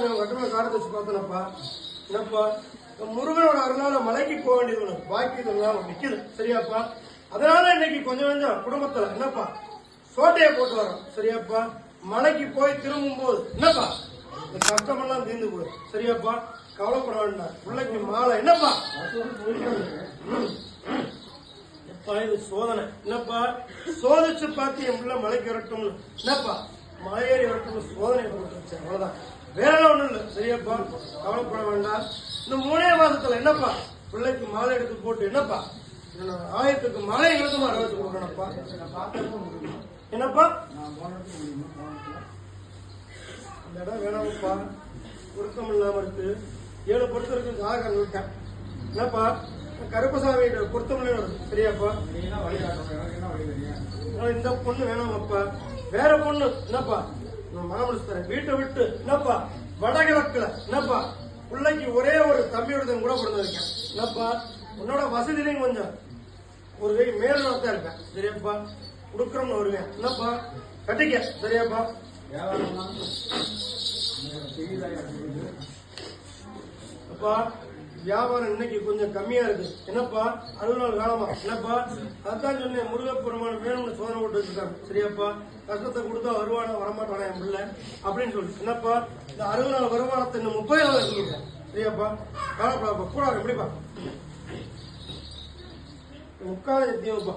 நான் கட்டுமை காலத்தை வச்சு பார்த்தேனப்பா. என்னப்பா முருகனோட அருளால மலைக்கு போக வேண்டியது உனக்கு பாக்கியது இல்லாம நிக்குது. சரியாப்பா? அதனால இன்னைக்கு கொஞ்சம் கொஞ்சம் குடும்பத்துல என்னப்பா சோட்டையை போட்டு வரோம். சரியாப்பா? மலைக்கு போய் திரும்பும் போது என்னப்பா இந்த கஷ்டமெல்லாம் தீர்ந்து போய். சரியாப்பா? கவலைப்பட வேண்டாம். பிள்ளைக்கு மாலை என்னப்பா இது சோதனை. என்னப்பா சோதிச்சு பார்த்து என் பிள்ளை மலைக்கு வரட்டும். என்னப்பா மலையேறி வரட்டும் சோதனை போட்டு. அவ்வளவுதான், வேற ஒண்ணும் இல்லை. சரியாப்பா? கவலைப்பட வேண்டாம். இந்த 3 மாதத்துல என்னப்பா பிள்ளைக்கு மாலை எடுத்து போட்டு என்னப்பா ஆயத்துக்கு மாலை எழுதுமா வச்சு கொடுக்கணும்ப்பா. என்னப்பா அந்த இடம் வேணாமப்பா, பொருத்தம் இல்லாம இருக்கு. 7 பொருத்தம் இருக்கு. ஜாகரம் விட்டேன். என்னப்பா கருப்பசாமி பொருத்தம் வருது. சரியாப்பா? இந்த பொண்ணு வேணாமப்பா, வேற பொண்ணு என்னப்பா மனம் முடிச்சு தரேன். வீட்டை விட்டு என்னப்பா வடகிழக்குல என்னப்பா பிள்ளைக்கு ஒரே ஒரு தம்பியோட கூட பிறந்திருக்கேன். என்னப்பா உன்னோட வசதியிலையும் கொஞ்சம் ஒரு கை மேல்தான் இருப்பேன். சரியாப்பா? கொடுக்குறோம்னு வருவேன். என்னப்பா கட்டிக்க. சரியாப்பா? அப்பா வியாபாரம் இன்னைக்கு கொஞ்சம் கம்மியா இருக்கு. என்னப்பா 60 நாள் காலமா. என்னப்பா அதான் சொன்னேன், முருகப்பெருமான் வேணும்னு சோதனை போட்டு வச்சிருக்காங்க. சரியாப்பா? கஷ்டத்தை கொடுத்தா வருவானா வரமாட்டானா என் பிள்ளை அப்படின்னு சொல்லி. என்னப்பா இந்த 60 நாள் வருமானத்தை இன்னும் 30 நாள் வச்சுக்கிட்டேன். சரியாப்பா? காலப்பா கூட எப்படிப்பா முக்கால எத்தியப்பா